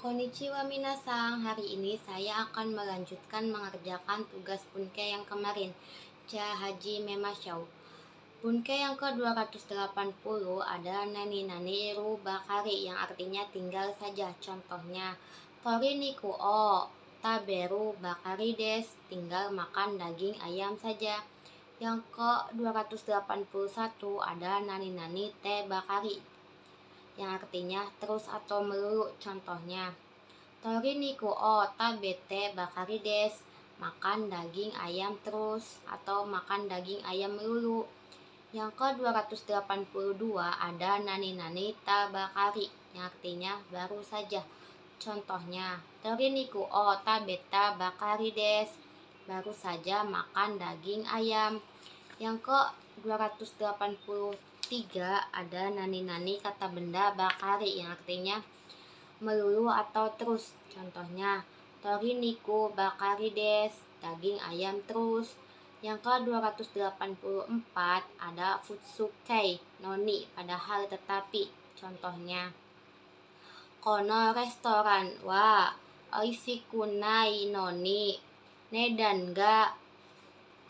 Konnichiwa minasang, hari ini saya akan melanjutkan mengerjakan tugas Bunke yang kemarin, Haji Memashou. Bunke yang ke-280 ada Nani Nani Ru Bakari yang artinya tinggal saja. Contohnya, Tori Niku o Taberu Bakari des, tinggal makan daging ayam saja. Yang ke-281 ada Nani Nani Te Bakari yang artinya terus atau melulu. Contohnya, Tori niku o tabete bakari des, makan daging ayam terus atau makan daging ayam melulu. Yang ke-282 ada nani nani tabakari yang artinya baru saja. Contohnya, Tori niku o tabeta bakari des, baru saja makan daging ayam. Yang ke-283 ada nani nani kata benda bakari yang artinya melulu atau terus. Contohnya, Tori niku bakari des, daging ayam terus. Yang ke-284 ada futsukei noni, padahal tetapi. Contohnya, kono restoran wa oishiku nai noni nedan ga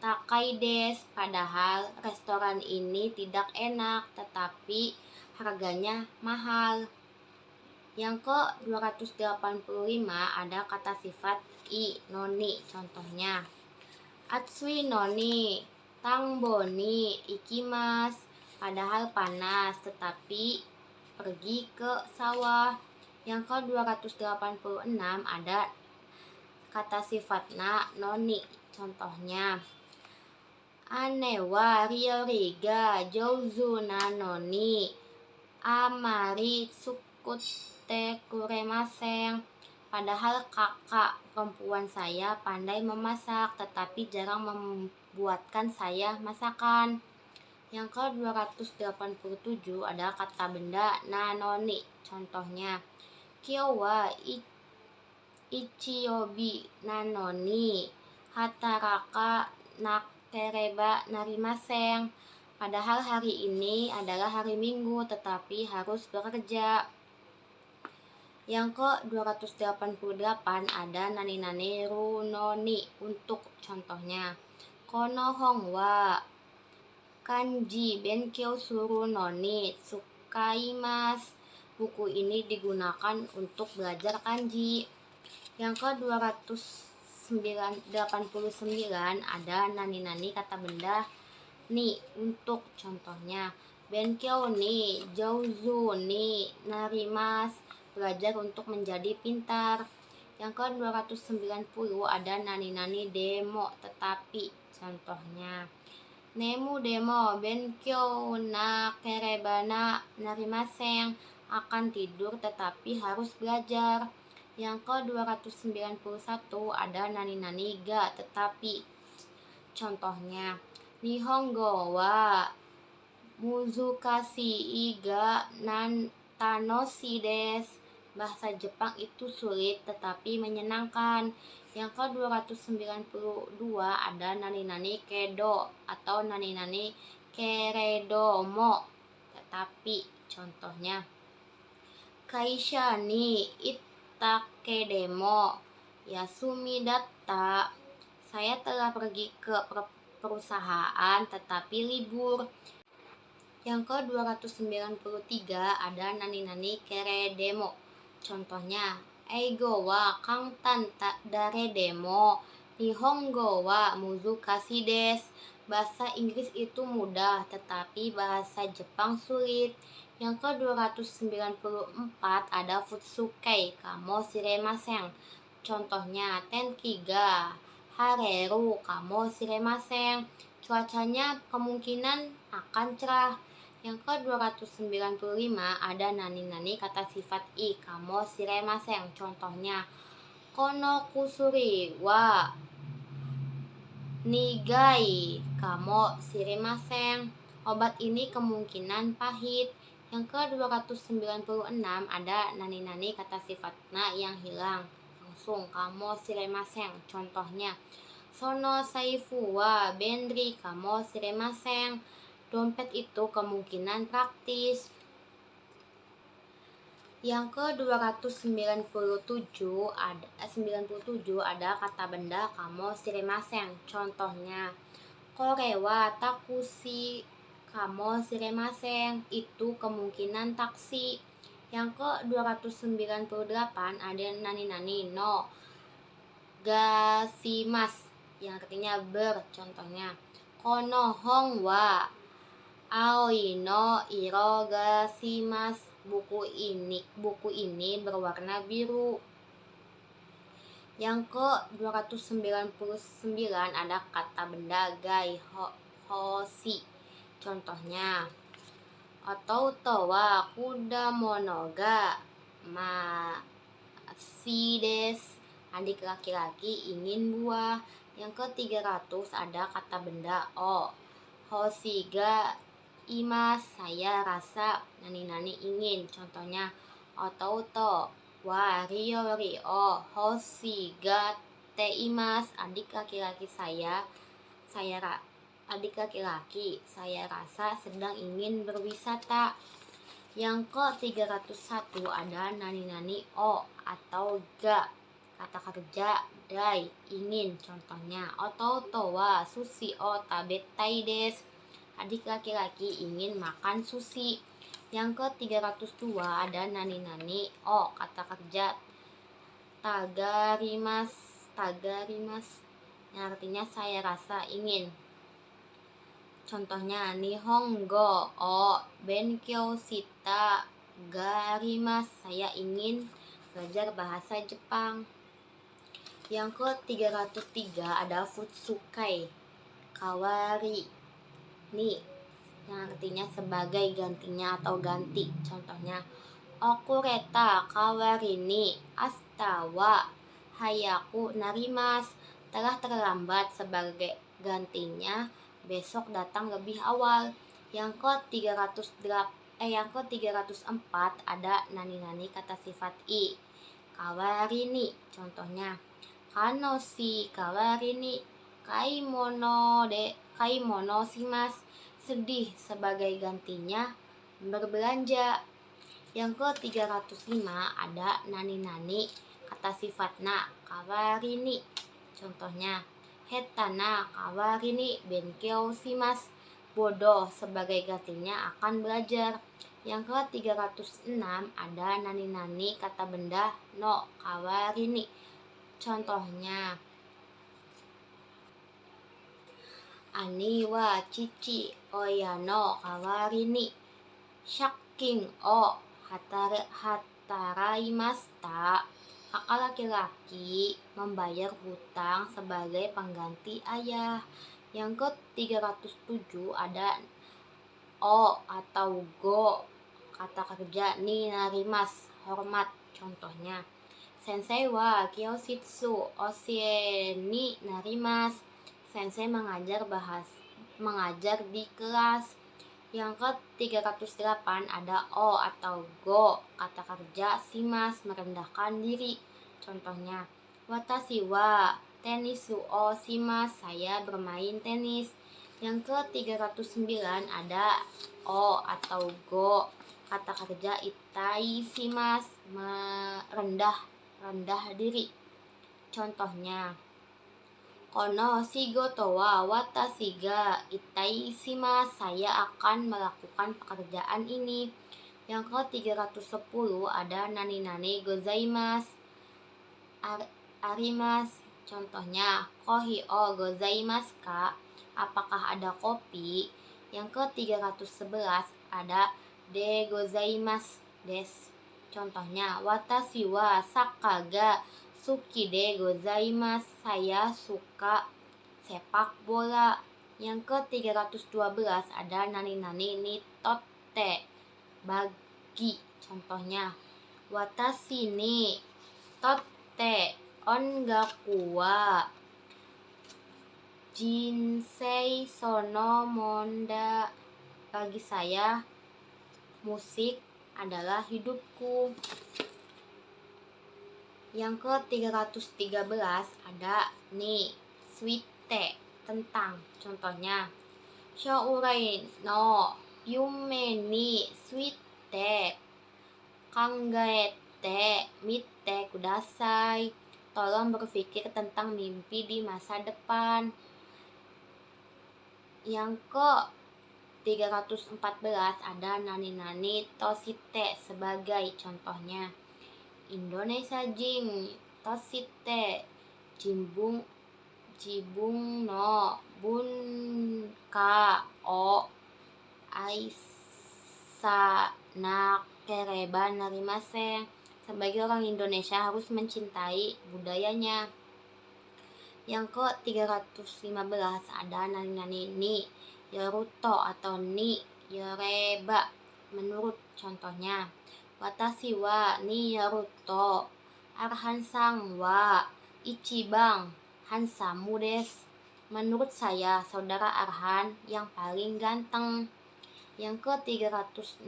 takai des, padahal restoran ini tidak enak tetapi harganya mahal. Yang ke-285 ada kata sifat i noni. Contohnya, Atsui noni tangboni ikimas, padahal panas tetapi pergi ke sawah. Yang ke-286 ada kata sifat na noni. Contohnya, Ane wa ryoriga jouzu na noni amari tsukute kuremasen, padahal kakak perempuan saya pandai memasak tetapi jarang membuatkan saya masakan. Yang ke-287 ada kata benda na noni. Contohnya, Kyo wa ichiobi na noni hataraka nakereba narimasen, padahal hari ini adalah hari Minggu tetapi harus bekerja. Yang ke-288 ada nani nani ru noni untuk. Contohnya, kono hong wa kanji benkyou suru noni tsukaimasu, buku ini digunakan untuk belajar kanji. Yang ke-289 ada nani nani kata benda ni untuk. Contohnya, benkyou ni jouzu ni narimasu, belajar untuk menjadi pintar. Yang ke-290 ada nani nani demo tetapi. Contohnya, nemu demo benkyou na kereba na narimasen, akan tidur tetapi harus belajar. Yang ke-291 ada nani nani ga tetapi. Contohnya, Nihongo wa muzukashii ga tanoshi desu, bahasa Jepang itu sulit tetapi menyenangkan. Yang ke-292 ada nani nani kedo atau nani nani keredomo tetapi. Contohnya, kaisha ni ittakedemo yasumi datta, saya telah pergi ke perusahaan tetapi libur. Yang ke-293 ada nani nani keredemo. Contohnya, Eigo wa kantan daredemo nihongo wa muzukashi desu, bahasa Inggris itu mudah tetapi bahasa Jepang sulit. Yang ke-294 ada futsukei kamo shiremasen. Contohnya, tenki ga hareru kamo shiremasen, cuacanya kemungkinan akan cerah. Yang ke-295 ada nani nani kata sifat i kamo shiremasen. Contohnya, kono kusuri wa nigai kamo shiremasen, obat ini kemungkinan pahit. Yang ke-296 ada nani nani kata sifat na yang hilang langsung kamo shiremasen. Contohnya, sono saifu wa benri kamo shiremasen, dompet itu kemungkinan praktis. Yang ke-297 ada kata benda kamo shiremasen. Contohnya, korewa takushi kamo shiremasen, itu kemungkinan taksi. Yang ke-298 ada nani-nani no gasimas, yang artinya ber. Contohnya, kono hong wa aoi no iro gasimas, buku ini berwarna biru. Yang ke-299 ada kata benda gai hoshi. Contohnya, otouto wa kudamono ga mashi desu, adik laki-laki ingin buah. Yang ke-300 ada kata benda o. Hoshi ga imas, saya rasa nani-nani ingin. Contohnya, otouto wa rio hoshi ga te imas, adik laki-laki saya rasa sedang ingin berwisata. Yang ke-301 ada nani-nani o atau ga, kata kerja dai, ingin. Contohnya, otouto wa sushi o tabetai desu, adik laki-laki ingin makan sushi. Yang ke-302 ada nani-nani o, kata kerja tagarimas, yang artinya saya rasa ingin. Contohnya, nihongo o benkyou shita garimas, saya ingin belajar bahasa Jepang. Yang ke-303 ada futsukai kawari ni, yang artinya sebagai gantinya atau ganti. Contohnya, okureta kawari ni ashita wa hayaku narimasu, telah terlambat sebagai gantinya, besok datang lebih awal. Yang ke-304 ada nani-nani kata sifat i, kawari ni. Contohnya, kanoshi kawari ni kaimono shimasu, sedih sebagai gantinya berbelanja. Yang ke-305 ada nani-nani kata sifat na kawari ni. Contohnya, hetana kawari ni benkyou shimasu, bodoh sebagai gantinya akan belajar. Yang ke-306 ada nani-nani kata benda no kawari ni. Contohnya, ani wa chichi oya no kawari ni shakin o hataraimashita, kakak laki-laki membayar hutang sebagai pengganti ayah. Yang ke-307 ada o atau go, kata kerja ni narimas, hormat. Contohnya, sensei wa kyoshitsu oshie ni narimasu, sensei mengajar di kelas. Yang ke-308 ada o atau go, kata kerja shimasu, merendahkan diri. Contohnya, watashi wa tenisu o shimasu, saya bermain tenis. Yang ke-309 ada o atau go, kata kerja itai shimasu, rendah diri. Contohnya, kono shigoto wa watashi ga itai shimasu, saya akan melakukan pekerjaan ini. Yang ke-310 ada nani-nani gozaimasu, arimasu. Contohnya, kohi o gozaimasu ka, apakah ada kopi. Yang ke-311 ada de gozaimasu desu. Contohnya, watashi wa saka ga suki de gozaimasu, saya suka sepak bola. Yang ke-312 ada nani-nani ni totte, bagi. Contohnya, watashi ni totte ongaku wa jinsei sono monda, bagi saya musik adalah hidupku. Yang ke-313 ada ni suite, tentang. Contohnya, shourai no yume ni suite Kangaete mite kudasai. Tolong berpikir tentang mimpi di masa depan. Yang ke-314 ada nani-nani tosite sebagai contohnya. Indonesia jing tosite jimbung jibung no bun ka o aisa na kereba narimasen. Sebagai orang Indonesia harus mencintai budayanya. Yang ke-315 ada nani-nani ni yoruto atau ni yoreba menurut contohnya. Watashi wa ni yoruto arhan sang wa ichibang hansamu desu. Menurut saya, saudara Arhan yang paling ganteng. Yang ke-316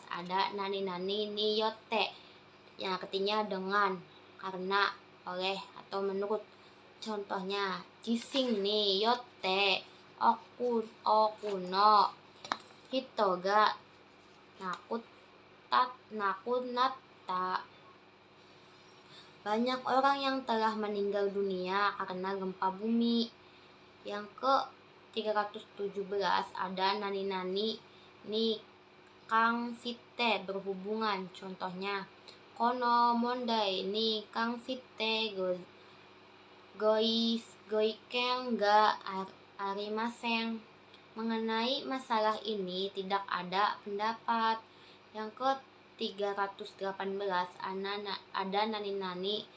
ada nani-nani ni yote, yang artinya dengan, karena, oleh, atau menurut. Contohnya, jising ni yote oku no hito ga nakunatta. Banyak orang yang telah meninggal dunia karena gempa bumi. Yang ke-317 ada nani-nani ni kang site berhubungan. Contohnya, kono mondai ni kang site goiken ga arimasen. Mengenai masalah ini tidak ada pendapat. Yang ke-318 ada nani-nani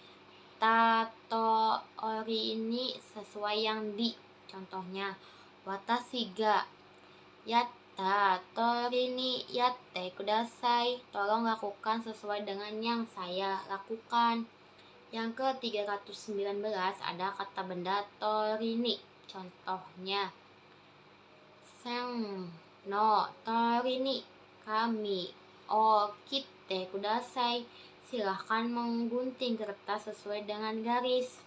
tato ori ini sesuai yang di. Contohnya, watashi ga yatta tori ni yatte kudasai. Tolong lakukan sesuai dengan yang saya lakukan. Yang ke-319 ada kata benda tori ni. Contohnya, sen no tori ni kami o kite kudasai. Silahkan menggunting kertas sesuai dengan garis.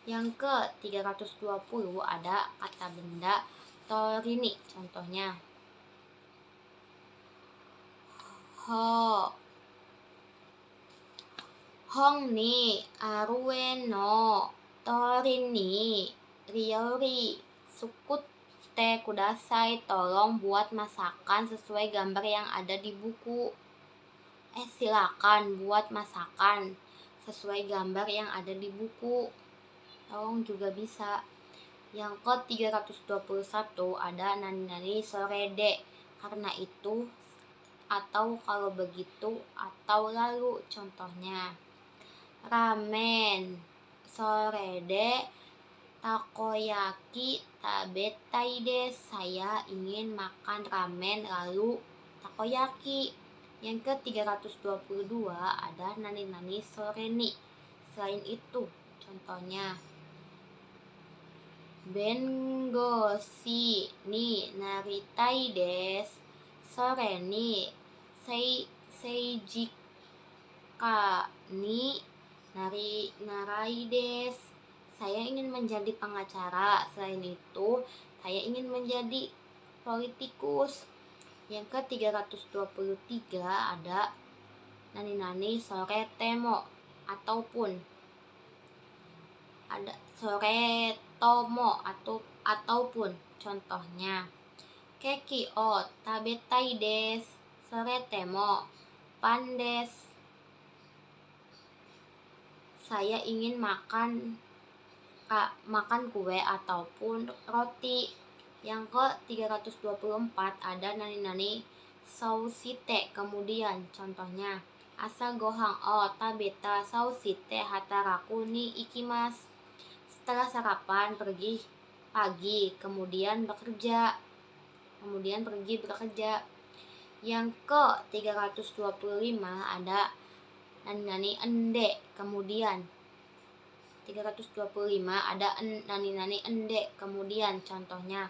Yang ke-320 ada kata benda tori ni. Contohnya, hong ni arue no tori ni ryori sukute kudasai. Tolong buat masakan sesuai gambar yang ada di buku. Silakan buat masakan sesuai gambar yang ada di buku. Tolong juga bisa. Yang ke-321 ada nani-nani sorede, karena itu, atau kalau begitu, atau lalu. Contohnya, ramen sorede takoyaki tabetai desu. Saya ingin makan ramen lalu takoyaki. Yang ke-322 ada nani-nani sore ni selain itu. Contohnya, bengoshi ni naritai desu. Sore ni seijika ni narai desu. Saya ingin menjadi pengacara. Selain itu, saya ingin menjadi politikus. Yang ke-323 ada nani-nani sore temo ataupun ada sore tomo ataupun. Contohnya, keki o tabetai desu. Sore temo pan desu. Saya ingin makan kue ataupun roti. Yang ke-324 ada nani-nani sausite kemudian. Contohnya, asa gohang o tabeta sausite hataraku ni ikimasu. Setelah sarapan pergi kemudian pergi bekerja. Yang ke-325 ada nani-nani ende kemudian. 325 ada nani-nani ende kemudian. Contohnya,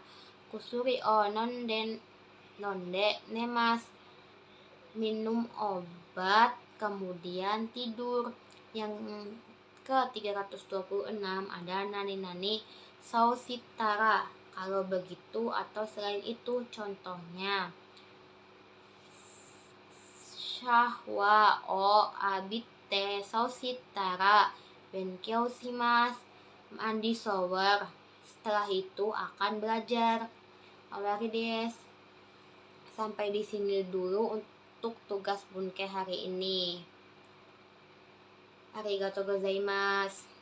kusuri o nonde nemas. Minum obat kemudian tidur. Yang ke-326 ada nani-nani sausitara, kalau begitu atau selain itu. Contohnya, syahwa o abite sausitara benkyou shimasu. Mandi shower. Setelah itu akan belajar. Awari des. Sampai di sini dulu untuk tugas bunke hari ini. Arigatou gozaimasu.